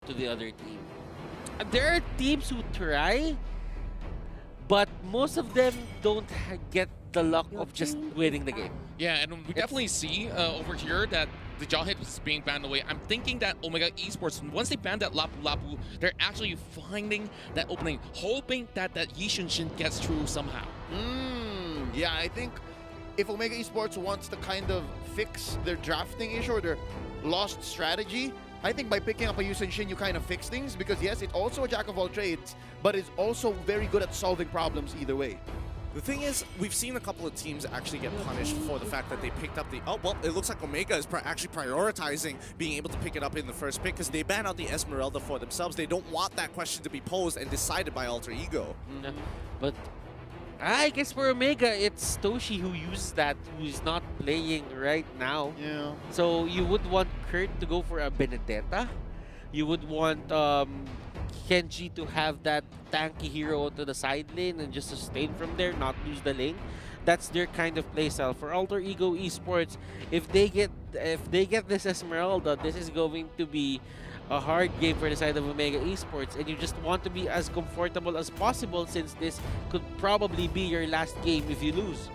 to the other team. There are teams who try, but most of them don't get the luck of just winning the game. Yeah, and we definitely see over here that the jaw hit is being banned away. I'm thinking that Omega Esports, once they ban that Lapu Lapu, they're actually finding that opening, hoping that Yi Shin gets through somehow. Yeah, I think if Omega Esports wants to kind of fix their drafting issue or their lost strategy, I think by picking up a Yusen Shin, you kind of fix things because yes, it's also a jack of all trades, but it's also very good at solving problems either way. The thing is, we've seen a couple of teams actually get punished for the fact that they picked up the... Oh, well, it looks like Omega is actually prioritizing being able to pick it up in the first pick because they ban out the Esmeralda for themselves. They don't want that question to be posed and decided by Alter Ego. But I guess for Omega, it's Toshi who uses that, who is not playing right now. Yeah. So you would want Kurt to go for a Benedetta. You would want Kenji to have that tanky hero to the side lane and just sustain from there, not lose the lane. That's their kind of playstyle. For Alter Ego Esports, if they get this Esmeralda, this is going to be a hard game for the side of Omega Esports, and you just want to be as comfortable as possible since this could probably be your last game if you lose.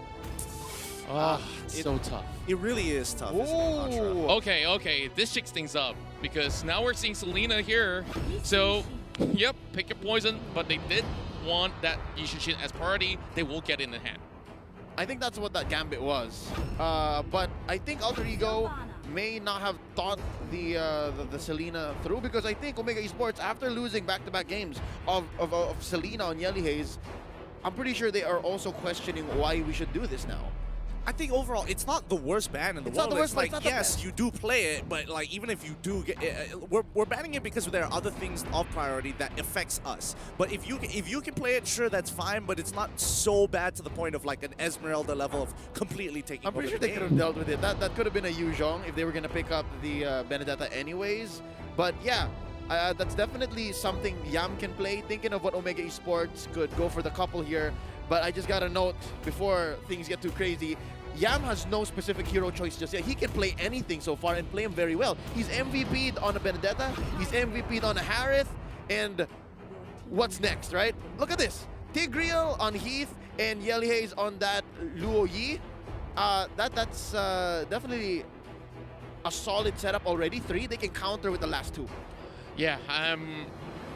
It's so tough. It really is tough, isn't it, Contra? Okay, this shakes things up because now we're seeing Selena here. So, yep, pick your poison, but they did want that Yi Shin as priority. They will get in the hand. I think that's what that gambit was. But I think Alter Ego may not have thought the Selena through because I think Omega Esports, after losing back-to-back games of Selena on Yelly Haze, I'm pretty sure they are also questioning why we should do this now. I think overall, it's not the worst ban in the It's world. not the worst, It's like, but it's not the yes, best. you do play it, but like even if you do get we're banning it because there are other things of priority that affects us. But if you can play it, sure, that's fine, but it's not so bad to the point of like an Esmeralda level of completely taking I'm pretty over sure the they could game. have dealt with it. That could have been a Yu Zhong if they were going to pick up the Benedetta anyways. But yeah, that's definitely something Yam can play. Thinking of what Omega Esports could go for the couple here. But I just got to note, before things get too crazy, Yam has no specific hero choice just yet. He can play anything so far and play him very well. He's MVP'd on a Benedetta, he's MVP'd on a Harith, and what's next, right? Look at this. Tigreal on Heath and Yelly Haze on that Luo Yi. That's definitely a solid setup already. 3, they can counter with the last 2. Yeah, I'm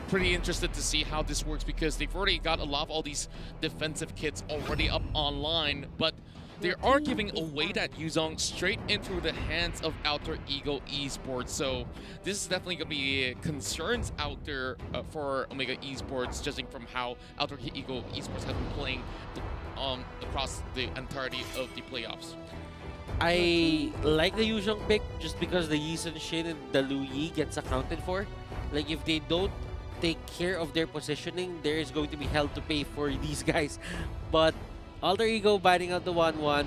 pretty interested to see how this works because they've already got a lot of all these defensive kits already up online, but they are giving away that Yuzong straight into the hands of Alter Ego Esports. So this is definitely going to be concerns out there for Omega Esports, judging from how Alter Ego Esports have been playing across the entirety of the playoffs. I like the Yuzhong pick just because the Yi Sun Shin and the Lu Yi gets accounted for. Like if they don't take care of their positioning, there is going to be hell to pay for these guys. But Alter Ego banning out the 1-1.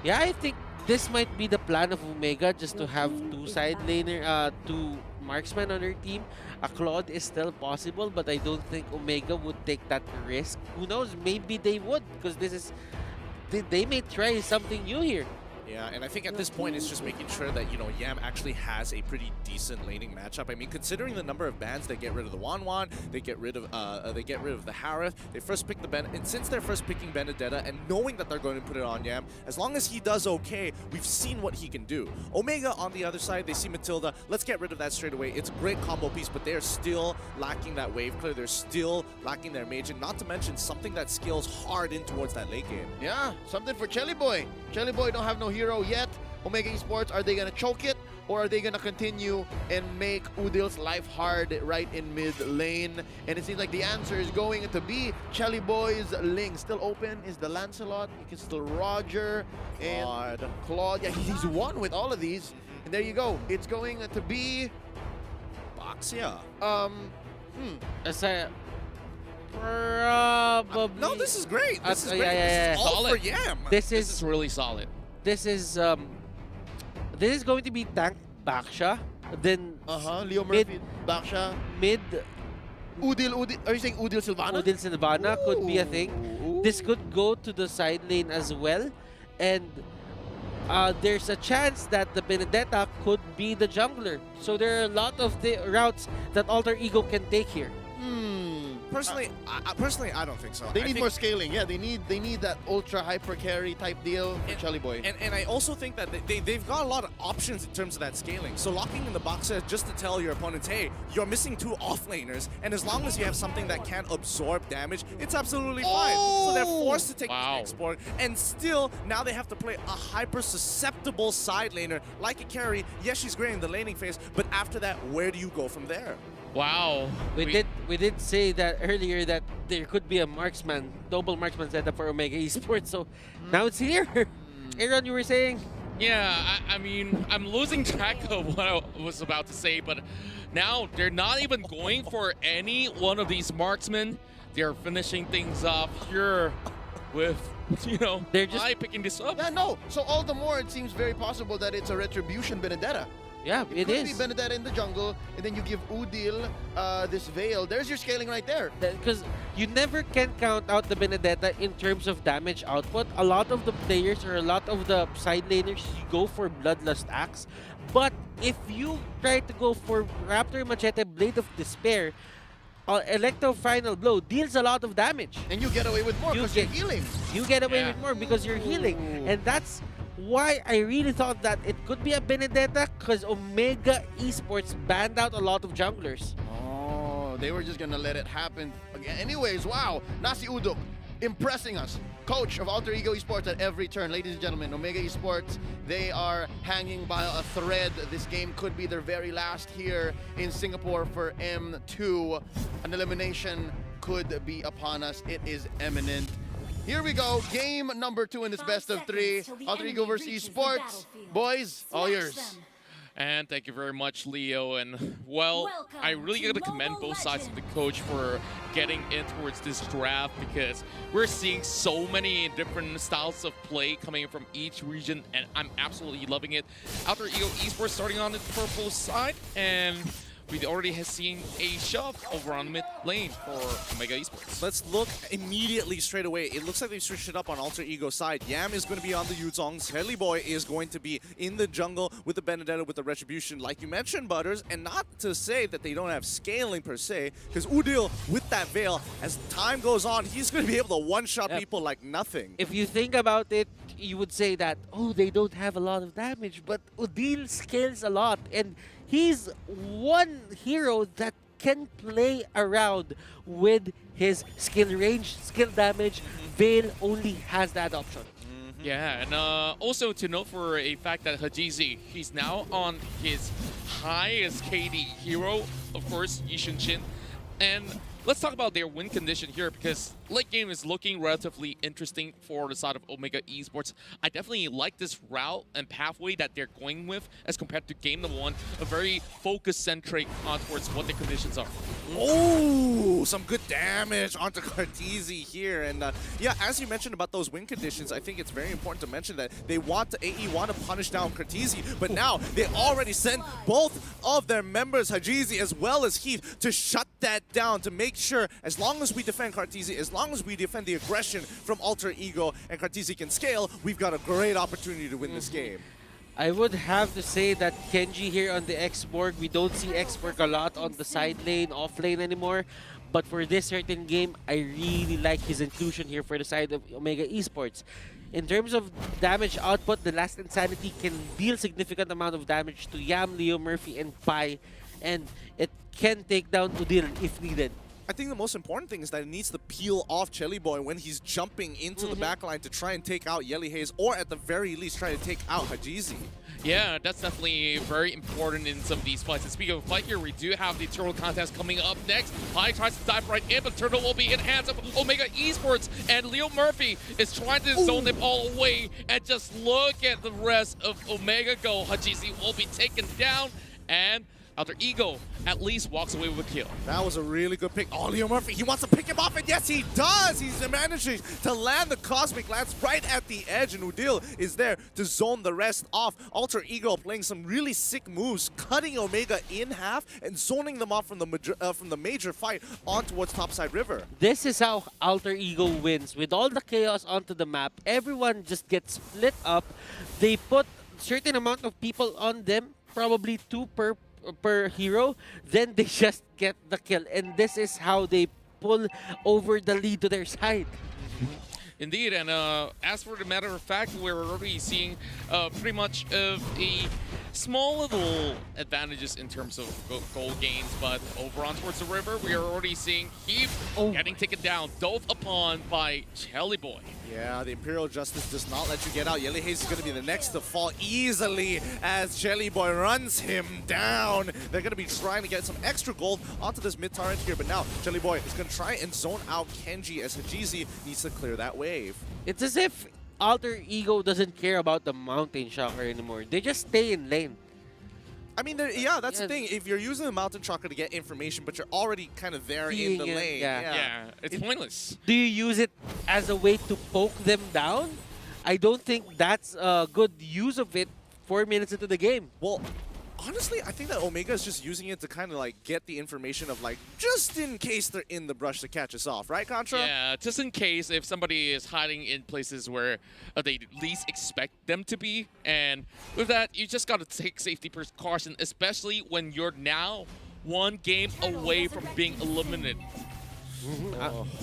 Yeah, I think this might be the plan of Omega, just to have 2 side laner, 2 marksmen on their team. A Claude is still possible, but I don't think Omega would take that risk. Who knows? Maybe they would, because this is they may try something new here. Yeah, and I think at this point it's just making sure that, you know, Yam actually has a pretty decent laning matchup. I mean, considering the number of bans, they get rid of the Wanwan, they get rid of the Harith. They first pick the and since they're first picking Benedetta and knowing that they're going to put it on Yam, as long as he does okay, we've seen what he can do. Omega on the other side, they see Matilda. Let's get rid of that straight away. It's a great combo piece, but they're still lacking that wave clear. They're still lacking their mage, and not to mention something that scales hard in towards that late game. Yeah, something for Chelly Boy. Chelly Boy don't have no hero yet. Omega Esports, are they going to choke it? Or are they going to continue and make Udil's life hard right in mid lane? And it seems like the answer is going to be Chelly Boy's Ling. Still open is the Lancelot. You can still Roger and Claude. Yeah, he's won with all of these. And there you go. It's going to be Boxia. Probably. No, this is great. This is great. yeah. This is all Solid. for Yam. This is really solid. This is going to be tank Baksha. Then Leo Murphy, Baksha, mid Udil. Are you saying Udil Silvana? Udil Silvana could be a thing. Ooh. This could go to the side lane as well. And there's a chance that the Benedetta could be the jungler. So there are a lot of the routes that Alter Ego can take here. Personally, I don't think so. They I need think- more scaling. Yeah, they need that ultra hyper carry type deal for Chelly Boy. And I also think that they've got a lot of options in terms of that scaling. So locking in the box set just to tell your opponents, hey, you're missing 2 offlaners, and as long as you have something that can absorb damage, it's absolutely fine. So they're forced to take Wow. the export, and still, now they have to play a hyper-susceptible side laner like a carry. Yes, she's great in the laning phase, but after that, where do you go from there? Wow. We did say that earlier that there could be a marksman, double marksman setup for Omega Esports. So now it's here. Aaron, you were saying? Yeah, I mean, I'm losing track of what I was about to say, but now they're not even going for any one of these marksmen. They're finishing things off here with, They're just- picking this up. Yeah, no. So all the more it seems very possible that it's a retribution Benedetta. Yeah, It it could is. be Benedetta in the jungle, and then you give Udil this Veil. There's your scaling right there. Because you never can count out the Benedetta in terms of damage output. A lot of the players or a lot of the side laners you go for Bloodlust Axe. But if you try to go for Raptor Machete Blade of Despair, Electro Final Blow deals a lot of damage. And you get away with more You because you're get- healing. You get away Yeah. with more because you're healing. Ooh. And that's why I really thought that it could be a Benedetta because Omega Esports banned out a lot of junglers. Oh, they were just gonna let it happen. Again. Anyways, wow. Nasi Udok impressing us. Coach of Alter Ego Esports at every turn. Ladies and gentlemen, Omega Esports, they are hanging by a thread. This game could be their very last here in Singapore for M2. An elimination could be upon us. It is imminent. Here we go. Game number 2 in this best of 3. Alter Ego versus Esports. Boys, all yours. And thank you very much, Leo. And, well, Welcome I really to got to commend Mobile both sides of the Legends. coach for getting in towards this draft because we're seeing so many different styles of play coming in from each region, and I'm absolutely loving it. Alter Ego Esports starting on the purple side, and we already have seen a shove over on mid lane for Omega Esports. Let's look immediately straight away. It looks like they've switched it up on Alter Ego side. Yam is going to be on the Yuzong. Chelly Boy is going to be in the jungle with the Benedetta, with the Retribution, like you mentioned, Butters. And not to say that they don't have scaling per se, because Udil, with that Veil, as time goes on, he's going to be able to one-shot Yep. people like nothing. If you think about it, you would say that, oh, they don't have a lot of damage, but Udil scales a lot, and he's one hero that can play around with his skill range, skill damage. Veil only has that option. Yeah, and also to note for a fact that Hajizi, he's now on his highest KD hero, of course, Yishin Shin. And let's talk about their win condition here because late game is looking relatively interesting for the side of Omega Esports. I definitely like this route and pathway that they're going with as compared to game number 1, a very focus-centric on towards what the conditions are. Oh, some good damage onto Carteezy here. And yeah, as you mentioned about those win conditions, I think it's very important to mention that they want to, AE want to punish down Carteezy, but now they already sent both of their members, Hajizi as well as Heath, to shut that down, to make sure as long as we defend Carteezy, as long as we defend the aggression from Alter Ego and Carteezy can scale, we've got a great opportunity to win this game. I would have to say that Kenji here on the X-Borg, we don't see X-Borg a lot on the side lane, off lane anymore. But for this certain game, I really like his inclusion here for the side of Omega Esports. In terms of damage output, the Last Insanity can deal significant amount of damage to Yam, Leo, Murphy, and Pai. And it can take down Udil if needed. I think the most important thing is that it needs to peel off Chelly Boy when he's jumping into the backline to try and take out Yelly Hayes, or at the very least try to take out Hajizi. Yeah, that's definitely very important in some of these fights. And speaking of fight here, we do have the Turtle contest coming up next. Pai tries to dive right in, but Turtle will be in hands of Omega Esports. And Leo Murphy is trying to zone them all away. And just look at the rest of Omega go. Hajizi will be taken down. And Alter Ego at least walks away with a kill. That was a really good pick. Oh, Leo Murphy, he wants to pick him off, and yes, he does! He's managing to land the Cosmic Lance right at the edge, and Udil is there to zone the rest off. Alter Ego playing some really sick moves, cutting Omega in half and zoning them off from the major fight on towards Topside River. This is how Alter Ego wins. With all the chaos onto the map, everyone just gets split up. They put certain amount of people on them, probably 2 per hero, then they just get the kill. And this is how they pull over the lead to their side. Indeed, and as for the matter of fact, we're already seeing pretty much a small little advantages in terms of goal gains, but over on towards the river, we are already seeing Heath getting taken down, dove upon by Jelly Boy. Yeah, the Imperial Justice does not let you get out. Yelly Haze is going to be the next to fall easily as Jelly Boy runs him down. They're going to be trying to get some extra gold onto this mid turret here, but now Jelly Boy is going to try and zone out Kenji as Hajizi needs to clear that wave. It's as if Alter Ego doesn't care about the Mountain Shocker anymore. They just stay in lane. I mean, yeah, that's the thing. If you're using the Mountain Chakra to get information, but you're already kind of there in the lane. Yeah, it's pointless. Do you use it as a way to poke them down? I don't think that's a good use of it 4 minutes into the game. Well, honestly, I think that Omega is just using it to kind of like get the information of like, just in case they're in the brush to catch us off, right, Contra? Yeah, just in case if somebody is hiding in places where they least expect them to be. And with that, you just got to take safety precaution, especially when you're now 1 game away from being eliminated.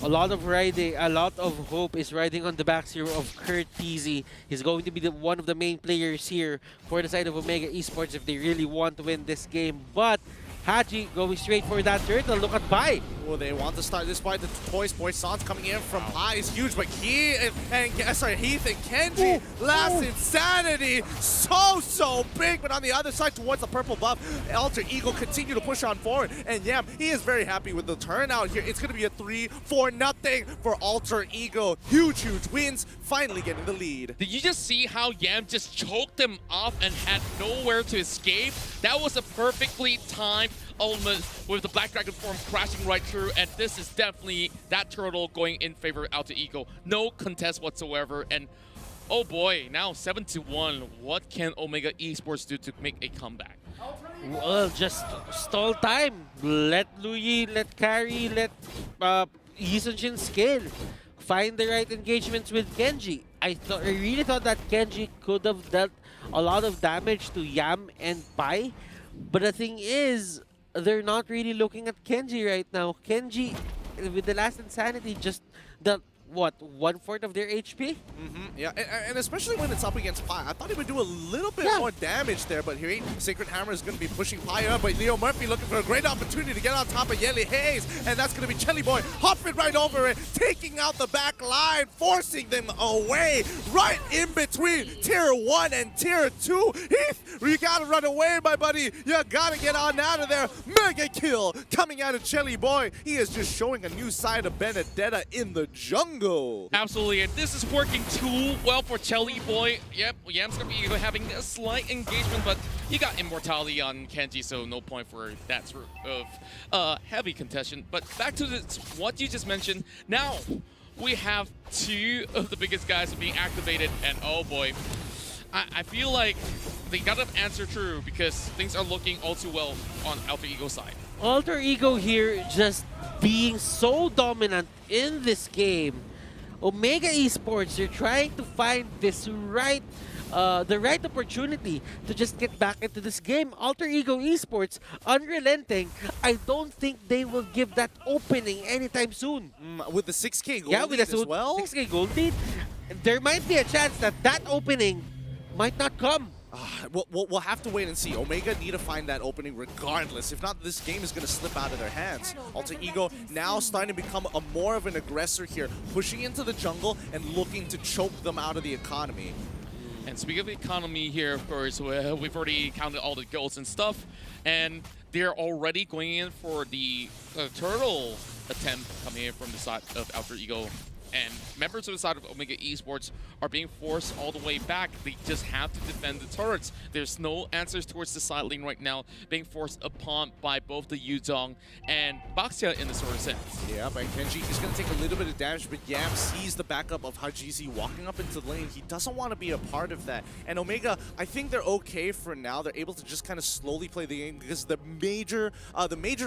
A lot of hope is riding on the back zero of Kurt Peasy. He's going to be one of the main players here for the side of Omega Esports if they really want to win this game. But Haji going straight for that turtle. Look at Pai. Well, they want to start this fight. The Toys Poisson's coming in from Pai is huge, but Heath and Kenji, last insanity, so big. But on the other side, towards the purple buff, Alter Ego continue to push on forward, and Yam, he is very happy with the turnout here. It's going to be a 3-4-0 for Alter Ego. Huge wins, finally getting the lead. Did you just see how Yam just choked him off and had nowhere to escape? That was a perfectly timed element with the Black Dragon form crashing right through, and this is definitely that turtle going in favor of Alter Ego. No contest whatsoever, and oh boy, now 7-1. What can Omega Esports do to make a comeback? Well, just stall time. Let Luyi, let Carry, let Yisun scale. Find the right engagements with Kenji. I really thought that Kenji could have dealt a lot of damage to Yam and Pai. But the thing is, they're not really looking at Kenji right now. Kenji, with the last insanity, just the what, 1/4 of their HP? Yeah, and especially when it's up against Pai. I thought he would do a little bit more damage there, but here, Sacred Hammer is going to be pushing Pai up, but Leo Murphy looking for a great opportunity to get on top of Yelly Haze, and that's going to be Jelly Boy hopping right over it, taking out the back line, forcing them away, right in between Tier 1 and Tier 2. Heath, you got to run away, my buddy. You got to get on out of there. Mega kill coming out of Jelly Boy. He is just showing a new side of Benedetta in the jungle. Absolutely, and this is working too well for Jelly Boy. Yep, Yam's gonna be having a slight engagement, but you got Immortality on Kenji, so no point for that sort of heavy contention. But back to what you just mentioned. Now we have 2 of the biggest guys being activated, and oh boy, I feel like they got to answer true because things are looking all too well on Alter Ego's side. Alter Ego here just being so dominant in this game. Omega Esports, they're trying to find this the right opportunity to just get back into this game. Alter Ego Esports, unrelenting. I don't think they will give that opening anytime soon. With the 6K gold lead as well? 6K gold lead, there might be a chance that that opening might not come. We'll have to wait and see. Omega need to find that opening regardless. If not, this game is going to slip out of their hands. Alter Ego now starting to become more of an aggressor here, pushing into the jungle and looking to choke them out of the economy. And speaking of the economy here, of course, we've already counted all the goals and stuff, and they're already going in for the turtle attempt coming in from the side of Alter Ego and members of the side of Omega Esports are being forced all the way back. They just have to defend the turrets. There's no answers towards the side lane right now, being forced upon by both the Yuzong and Baxia in the sort of sense. Yeah, but Kenji is going to take a little bit of damage, but Yam sees the backup of Hajizi walking up into the lane. He doesn't want to be a part of that. And Omega, I think they're okay for now. They're able to just kind of slowly play the game because the major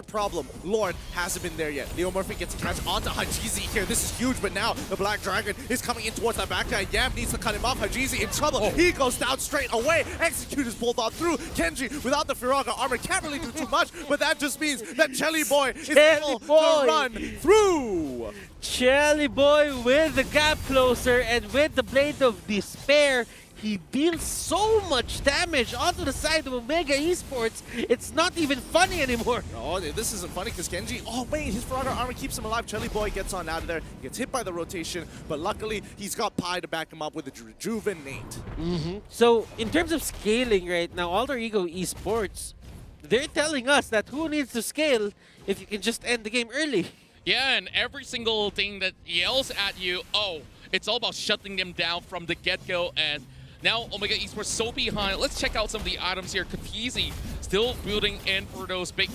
problem, Lord, hasn't been there yet. Leo Murphy gets a catch onto Hajizi here. This is huge, but now the Black Dragon is coming in towards that back guy. Yam needs to cut him off. Hajizi in trouble. He goes down straight away. Execute is pulled on through. Kenji, without the Firaga armor, can't really do too much, but that just means that Chelly Boy is able to run through. Chelly Boy with the gap closer and with the Blade of Despair, he deals so much damage onto the side of Omega Esports. It's not even funny anymore. Oh, this isn't funny because Kenji, oh wait, his Firaga armor keeps him alive. Chelly Boy gets on out of there, gets hit by the rotation, but luckily he's got Pi to back him up with a Rejuvenate. So in terms of scaling right now, Alter Ego Esports, they're telling us that who needs to scale if you can just end the game early. Yeah, and every single thing that yells at you, oh, it's all about shutting them down from the get-go, and now Omega Esports so behind. Let's check out some of the items here. Katizi still building in for those big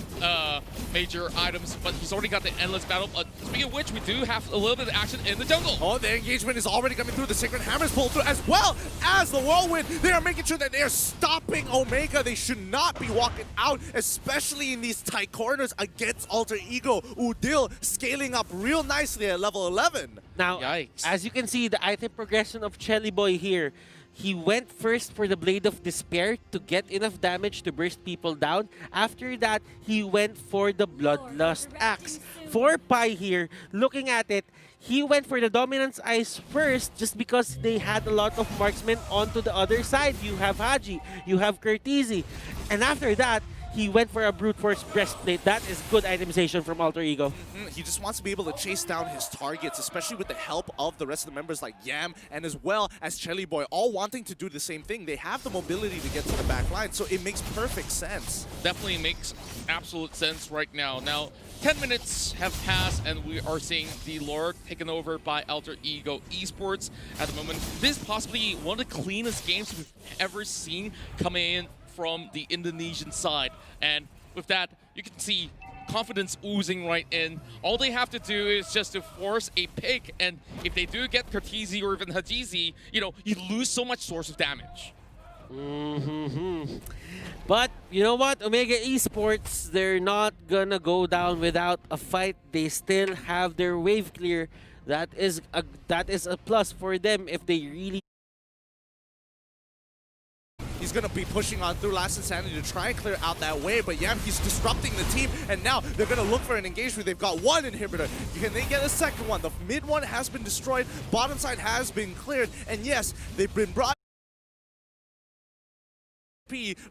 major items, but he's already got the Endless Battle. Speaking of which, we do have a little bit of action in the jungle. Oh, the engagement is already coming through. The Sacred Hammers pulled through, as well as the Whirlwind. They are making sure that they are stopping Omega. They should not be walking out, especially in these tight corners against Alter Ego. Udil scaling up real nicely at level 11. Now, Yikes. as you can see, the item progression of Chelly Boy here, he went first for the Blade of Despair to get enough damage to burst people down. After that, he went for the Bloodlust Axe. For Pi here, looking at it, he went for the Dominance Ice first just because they had a lot of marksmen onto the other side. You have Haji, you have Curtizi. And after that, he went for a Brute Force Breastplate. That is good itemization from Alter Ego. He just wants to be able to chase down his targets, especially with the help of the rest of the members like Yam and as well as Chelly Boy, all wanting to do the same thing. They have the mobility to get to the back line, so it makes perfect sense. Definitely makes absolute sense right now. Now, 10 minutes have passed and we are seeing the Lord taken over by Alter Ego Esports at the moment. This is possibly one of the cleanest games we've ever seen coming in from the Indonesian side. And with that, you can see confidence oozing right in. All they have to do is just to force a pick, and if they do get Curtizi or even Hajizi, you know, you lose so much source of damage. But you know what? Omega Esports, they're not gonna go down without a fight. They still have their wave clear. That is a plus for them if they really. He's going to be pushing on through Last Insanity to try and clear out that way, but yeah, he's disrupting the team, and now they're going to look for an engagement. They've got one inhibitor. Can they get a second one? The mid one has been destroyed, bottom side has been cleared, and yes, they've been brought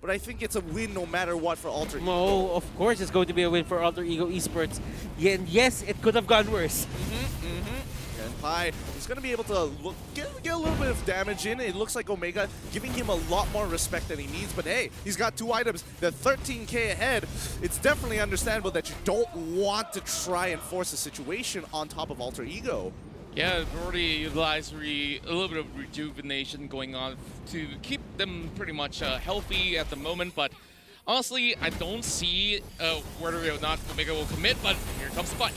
but I think it's a win no matter what for Alter Ego. Oh, of course it's going to be a win for Alter Ego Esports. Yeah, and yes, it could have gone worse. And Pi is going to be able to get a little bit of damage in. It looks like Omega giving him a lot more respect than he needs. But hey, he's got 2 items. They're 13k ahead. It's definitely understandable that you don't want to try and force a situation on top of Alter Ego. Yeah, they've already utilized a little bit of rejuvenation going on to keep them pretty much healthy at the moment, but honestly, I don't see whether or not Omega will commit, but here comes the fight.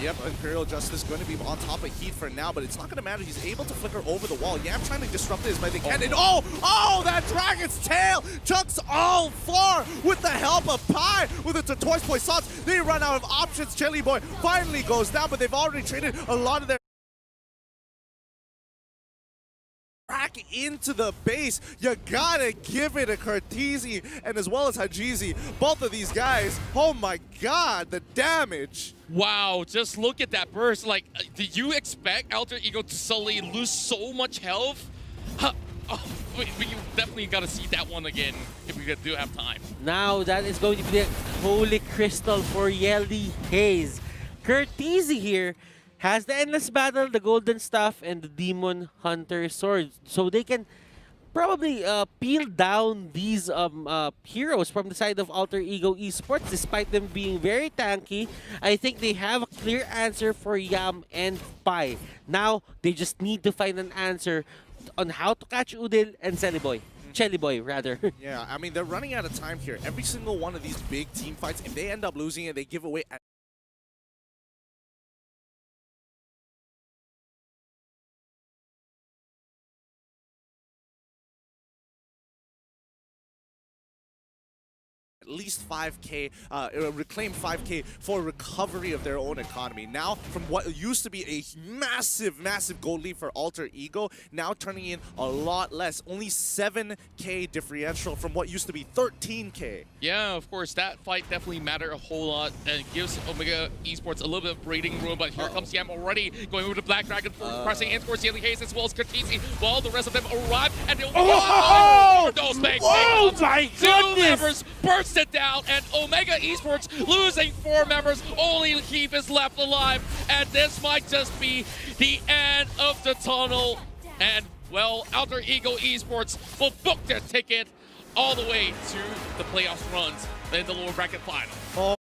Yep, Imperial Justice going to be on top of Heat for now, but it's not going to matter. He's able to flicker over the wall. Yam trying to disrupt it as much as they can. And oh, that Dragon's Tail chucks all floor with the help of Pi with its Tortoise Poissons. They run out of options. Chelly Boy finally goes down, but they've already traded a lot of their back into the base. You gotta give it a Curtizi and as well as Hajizi. Both of these guys, oh my god, the damage. Wow, just look at that burst. Like, did you expect Alter Ego to suddenly lose so much health? Huh. Oh, we definitely gotta see that one again if we do have time. Now that is going to be the Holy Crystal for Yeldy Haze. Curtizi here has the Endless Battle, the Golden Staff, and the Demon Hunter Sword. So they can probably peel down these heroes from the side of Alter Ego Esports, despite them being very tanky. I think they have a clear answer for Yam and Pai. Now, they just need to find an answer on how to catch Udil and Celiboy. Chellyboy, rather. Yeah, I mean, they're running out of time here. Every single one of these big team fights, if they end up losing it, they give away at least 5K, reclaim 5K for recovery of their own economy. Now, from what used to be a massive, massive gold lead for Alter Ego, now turning in a lot less. Only 7K differential from what used to be 13K. Yeah, of course, that fight definitely mattered a whole lot and it gives Omega Esports a little bit of breathing room, but here comes Yam already going over to Black Dragon, pressing in towards Yelly Hayes as well as Katisi, while the rest of them arrive and they'll those big Oh my Two goodness! members burst it down, and Omega Esports losing 4 members. Only Keith is left alive, and this might just be the end of the tunnel. And, well, Alter Ego Esports will book their ticket all the way to the playoffs runs in the lower bracket final. Oh